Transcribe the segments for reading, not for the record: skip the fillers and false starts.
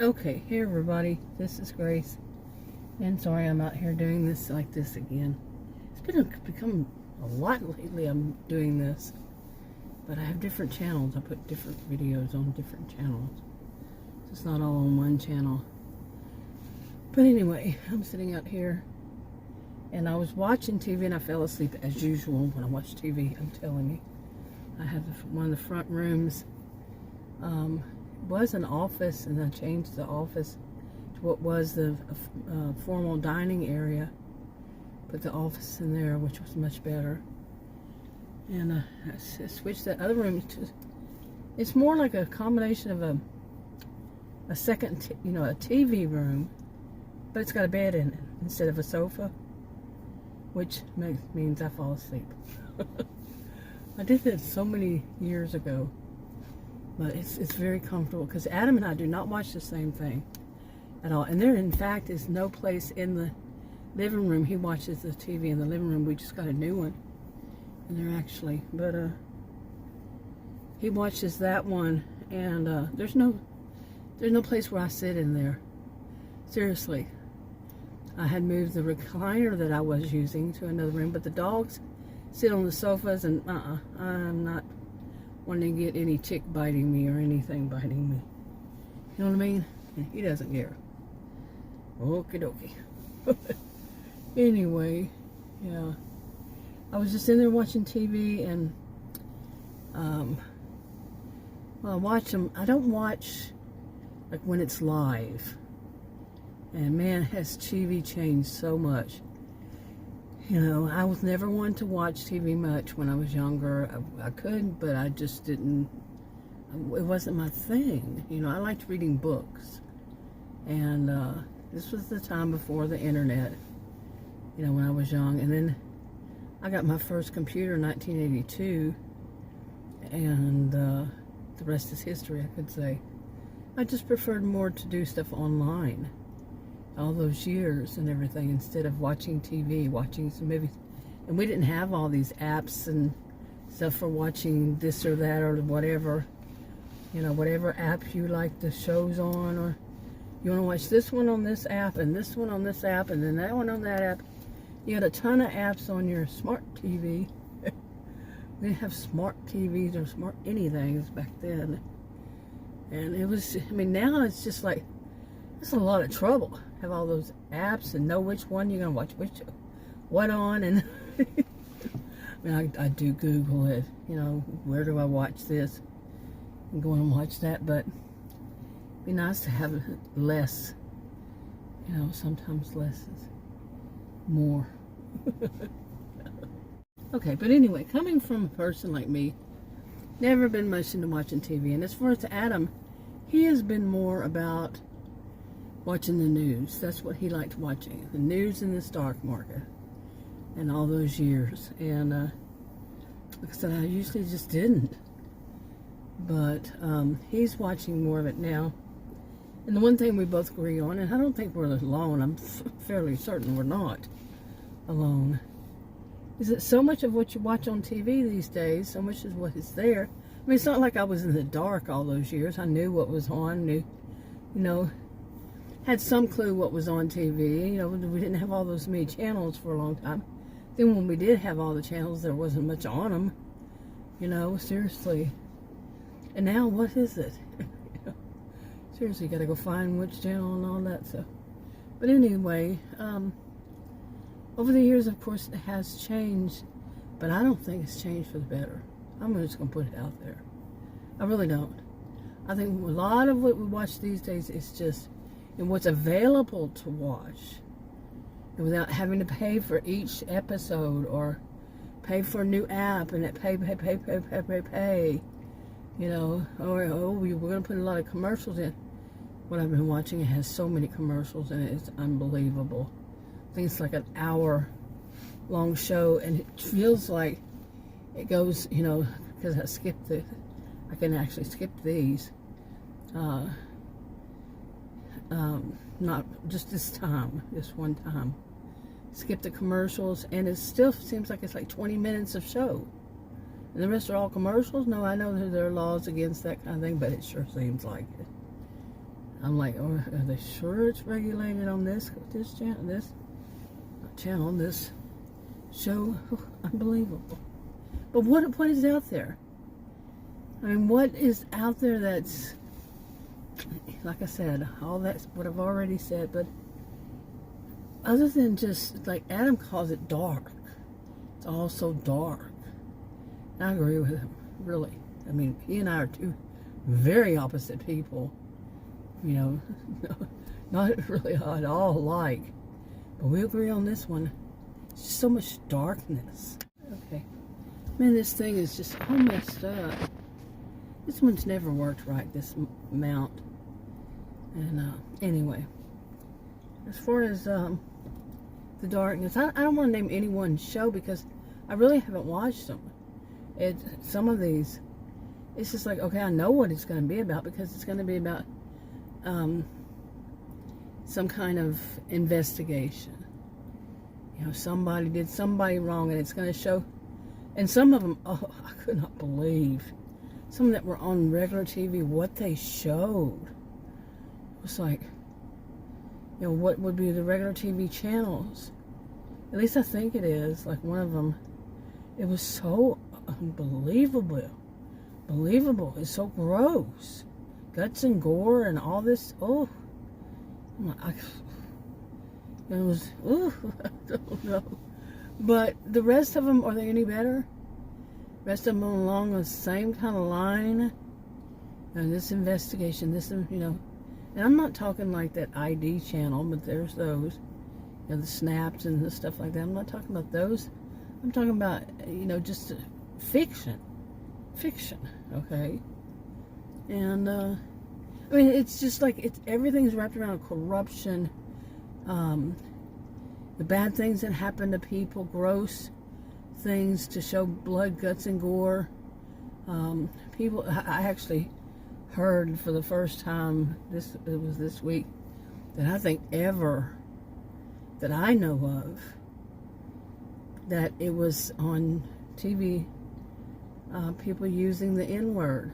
Okay, hey everybody, this is Grace, and sorry I'm out here doing this like this again. It's become a lot lately. I'm doing this, but I have different channels. I put different videos on different channels. It's not all on one channel. But anyway, I'm sitting out here, and I was watching TV, and I fell asleep as usual when I watch TV. I'm telling you, I have one of the front rooms. Was an office, and I changed the office to what was the formal dining area. Put the office in there, which was much better. And I switched that other room to. It's more like a combination of a second, a TV room, but it's got a bed in it instead of a sofa, which means I fall asleep. I did that so many years ago. But it's very comfortable because Adam and I do not watch the same thing at all. And there, in fact, is no place in the living room. He watches the TV in the living room. We just got a new one in there, actually. But he watches that one, and there's no place where I sit in there. Seriously. I had moved the recliner that I was using to another room, but the dogs sit on the sofas, and I'm not wanting to get any tick biting me or anything biting me. You know what I mean? He doesn't care. Okie dokie. Anyway, yeah. I was just in there watching TV, and well, I watch them. I don't watch like when it's live. And man, has TV changed so much. I was never one to watch TV much when I was younger. I could, but I just didn't. It wasn't my thing. I liked reading books. And this was the time before the internet, when I was young. And then I got my first computer in 1982. And the rest is history, I could say. I just preferred more to do stuff online. All those years and everything, instead of watching TV, watching some movies. And we didn't have all these apps and stuff for watching this or that or whatever. Whatever app you like the shows on, or you want to watch this one on this app and this one on this app and then that one on that app. You had a ton of apps on your smart TV. We didn't have smart TVs or smart anything back then. And it was, now it's just like, it's a lot of trouble. Have all those apps and know which one you're going to watch what on. And I do Google it, where do I watch this and go and watch that. But it'd be nice to have less, sometimes less is more. Okay, but anyway, coming from a person like me, never been much into watching TV. And as far as Adam, he has been more about watching the news. That's what he liked watching. The news in the stock market. And all those years. And like I said, I usually just didn't. But he's watching more of it now. And the one thing we both agree on, and I don't think we're alone, I'm fairly certain we're not alone, is that so much of what you watch on TV these days, so much is what is there. It's not like I was in the dark all those years. I knew what was on, knew, had some clue what was on TV. We didn't have all those many channels for a long time. Then when we did have all the channels, there wasn't much on them. Seriously. And now, what is it? Seriously, you got to go find which channel and all that stuff. But anyway, over the years, of course, it has changed. But I don't think it's changed for the better. I'm just going to put it out there. I really don't. I think a lot of what we watch these days is just and what's available to watch, and without having to pay for each episode or pay for a new app and pay. Or we're going to put a lot of commercials in. What I've been watching, it has so many commercials in it. It's unbelievable. I think it's like an hour-long show, and it feels like it goes, because I can actually skip these. Not just this time, just one time. Skip the commercials, and it still seems like it's like 20 minutes of show. And the rest are all commercials? No, I know that there are laws against that kind of thing, but it sure seems like it. I'm like, oh, are they sure it's regulated on this channel, this show? Oh, unbelievable. But what is out there? I mean, what is out there that's, like I said, all that's what I've already said, but other than just, like Adam calls it dark. It's all so dark. And I agree with him, really. I mean, he and I are two very opposite people. You know, not really at all alike. But we agree on this one. It's just so much darkness. Okay. Man, this thing is just all messed up. This one's never worked right, this mount. And anyway, as far as the darkness, I don't want to name any one show because I really haven't watched them. Some of these, it's just like, okay, I know what it's going to be about because it's going to be about some kind of investigation. You know, somebody did somebody wrong, and it's going to show. And some of them, oh, I could not believe some that were on regular TV, what they showed. It was like, you know, what would be the regular TV channels? At least I think it is. Like one of them, it was so unbelievable. Believable. It's so gross. Guts and gore and all this. Oh, it was. Oh, I don't know. But the rest of them, are they any better? Rest of them along the same kind of line. And this investigation, this, you know, and I'm not talking like that ID channel, but there's those, you know, the snaps and the stuff like that. I'm not talking about those. I'm talking about, you know, just fiction, okay? And I mean, it's just like everything's wrapped around corruption, the bad things that happen to people, gross things to show blood, guts, and gore. People, I actually heard for the first time, it was this week, that I think ever that I know of, that it was on TV, people using the N-word.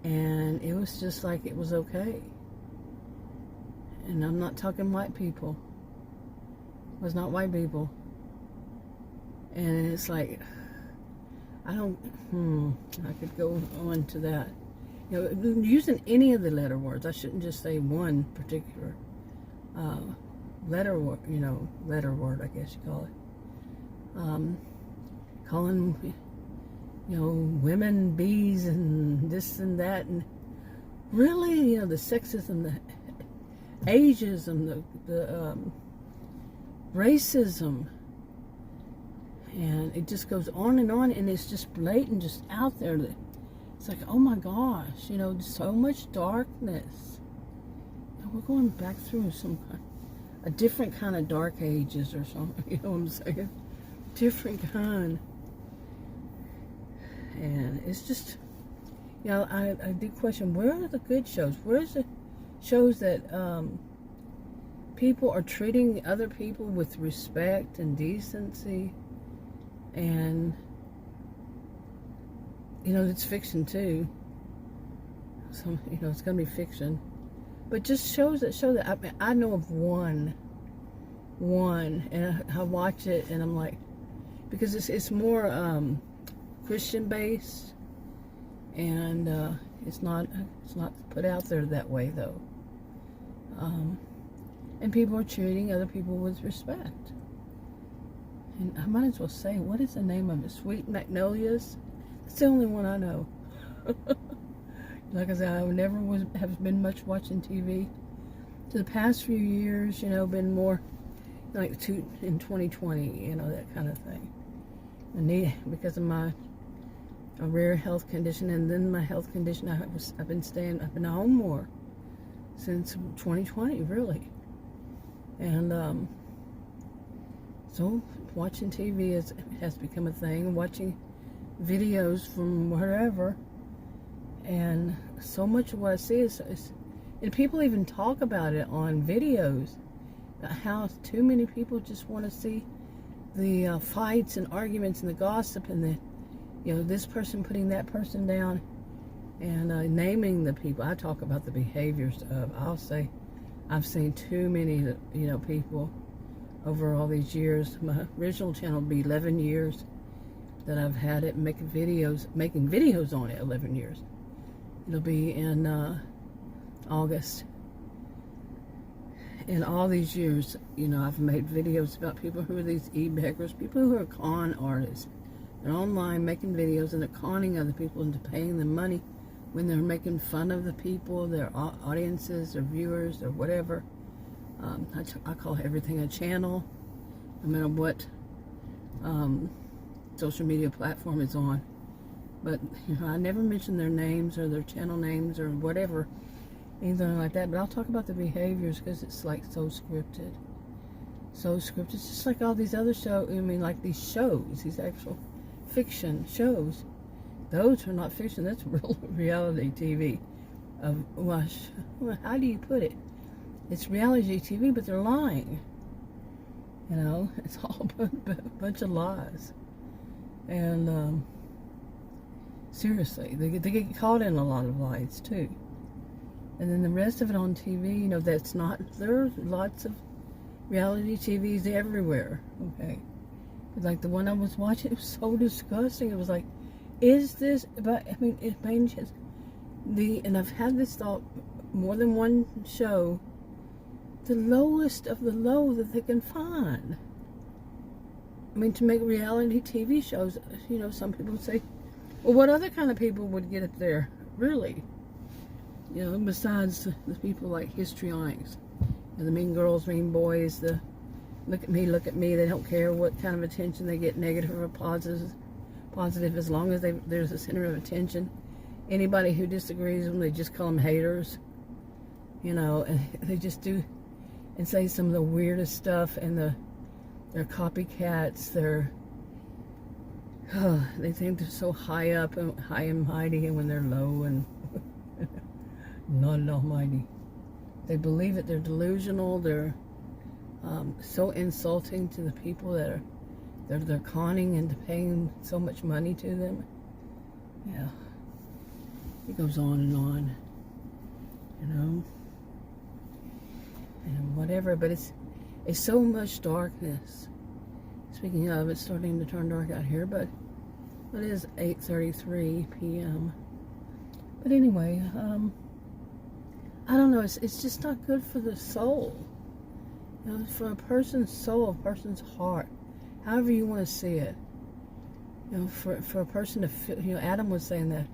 And it was just like it was okay. And I'm not talking white people. It was not white people. And it's like, I could go on to that. You know, using any of the letter words. I shouldn't just say one particular letter word, I guess you call it. Calling, you know, women bees and this and that, and really, you know, the sexism, the ageism, the racism, and it just goes on, and it's just blatant, just out there. It's like, oh my gosh, you know, so much darkness. And we're going back through a different kind of dark ages or something, you know what I'm saying? Different kind. And it's just, you know, I did question, where are the good shows? Where's the shows that people are treating other people with respect and decency? And, you know, it's fiction too. So, you know, it's going to be fiction. But just shows that show that, I know of one, and I watch it and I'm like, because it's more Christian based, and it's not put out there that way though. And people are treating other people with respect. And I might as well say, what is the name of it? Sweet Magnolias? It's the only one I know. Like I said, I have been much watching TV. To the past few years, you know, been more like in 2020, you know, that kind of thing. Because of my rare health condition, and then my health condition, I've been home more since 2020, really. And so watching TV has become a thing. Watching videos from wherever, and so much of what I see is and people even talk about it on videos, about how too many people just want to see the fights and arguments and the gossip and the, you know, this person putting that person down. And naming the people. I talk about the behaviors of, I'll say, I've seen too many, people over all these years. My original channel will be 11 years that I've had it, making videos on it, 11 years. It'll be in August. In all these years, I've made videos about people who are these e-beggars, people who are con artists. They're online making videos and they're conning other people into paying them money when they're making fun of the people, their audiences, or viewers, or whatever. I call everything a channel, no matter what social media platform it's on. But I never mention their names or their channel names or whatever, anything like that. But I'll talk about the behaviors because it's like so scripted. So scripted. It's just like all these other shows. Like these shows, these actual fiction shows. Those are not fiction. That's real reality TV. How do you put it? It's reality TV, but they're lying. It's all a bunch of lies. And seriously, they get caught in a lot of lies too. And then the rest of it on TV, that's not. There's lots of reality TVs everywhere. Okay, but like the one I was watching, it was so disgusting. It was like, is this? But it made sense. And I've had this thought more than one show. The lowest of the low that they can find. To make reality TV shows, some people say, well, what other kind of people would get up there? Really? Besides the people like histrionics, the mean girls, mean boys, the look at me, they don't care what kind of attention they get, negative or positive, as long as there's a center of attention. Anybody who disagrees with them, they just call them haters. And they just do and say some of the weirdest stuff, and they're copycats. They think they're so high up and high and mighty, and when they're low and not almighty. They believe it. They're delusional. They're so insulting to the people that they're conning into paying so much money to them. Yeah, it goes on and on, and whatever. But it's so much darkness. Speaking of, it's starting to turn dark out here, but it is 8:33 p.m. But anyway, I don't know. It's just not good for the soul. For a person's soul, a person's heart, however you want to see it. For a person to feel. Adam was saying that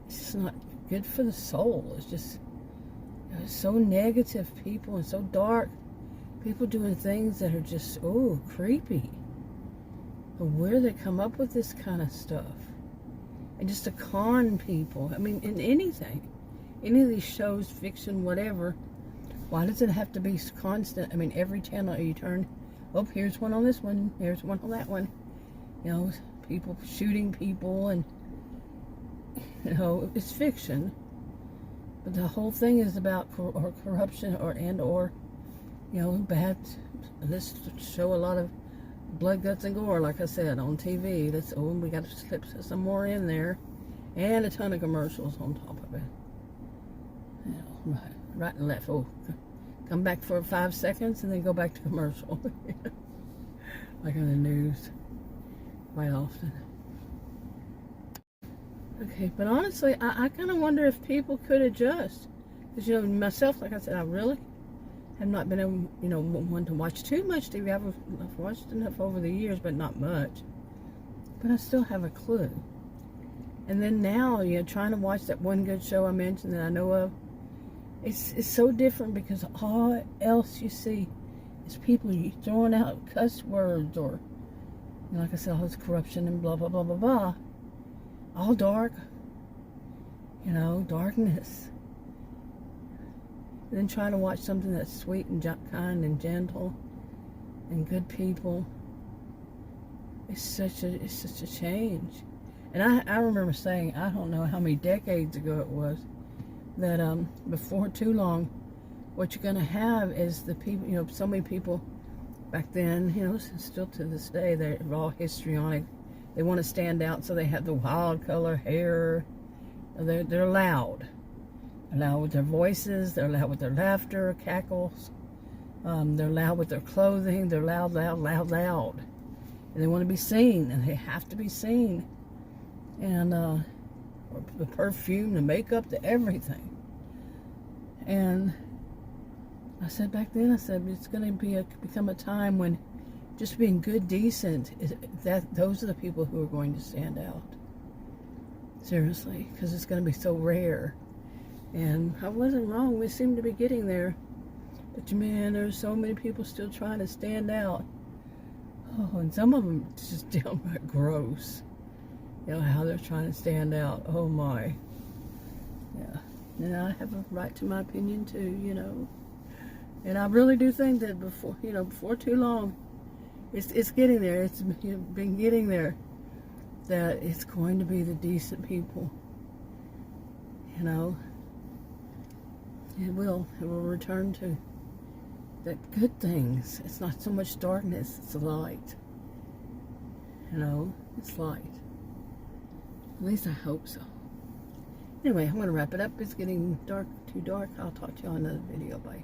it's just not good for the soul. It's just so negative people and so dark. People doing things that are just creepy. But where they come up with this kind of stuff, and just to con people. In anything. Any of these shows, fiction, whatever, why does it have to be constant? Every channel you turn, here's one on this one, here's one on that one. People shooting people, and it's fiction. But the whole thing is about corruption or bad. Let's show a lot of blood, guts, and gore, like I said, on TV. We got to slip some more in there, and a ton of commercials on top of it. Right and left. Come back for 5 seconds and then go back to commercial. Like on the news quite often. Okay, but honestly, I kind of wonder if people could adjust. Because, myself, like I said, I really have not been able, one to watch too much TV. I've watched enough over the years, but not much. But I still have a clue. And then now, trying to watch that one good show I mentioned that I know of, it's so different because all else you see is people throwing out cuss words or, like I said, all this corruption and blah, blah, blah, blah, blah. All dark, darkness. And then trying to watch something that's sweet and kind and gentle and good people. It's such a change. And I remember saying, I don't know how many decades ago it was, that before too long, what you're going to have is the people, so many people back then, still to this day, they're all histrionic. They want to stand out, so they have the wild color hair, They're loud. They're loud with their voices. They're loud with their laughter, cackles. They're loud with their clothing. They're loud, loud, loud, loud. And they want to be seen, and they have to be seen. And the perfume, the makeup, the everything. And I said back then, I said, it's going to become a time when just being good, decent, those are the people who are going to stand out. Seriously, because it's going to be so rare. And I wasn't wrong. We seem to be getting there. But man, there's so many people still trying to stand out. Oh, and some of them just downright gross. You know, how they're trying to stand out. Oh my. Yeah. And I have a right to my opinion too, you know. And I really do think that before too long, it's getting there. It's been getting there. That it's going to be the decent people. You know. It will return to that good things. It's not so much darkness, it's light. You know, it's light. At least I hope so. Anyway, I'm going to wrap it up. It's getting too dark. I'll talk to you on another video. Bye.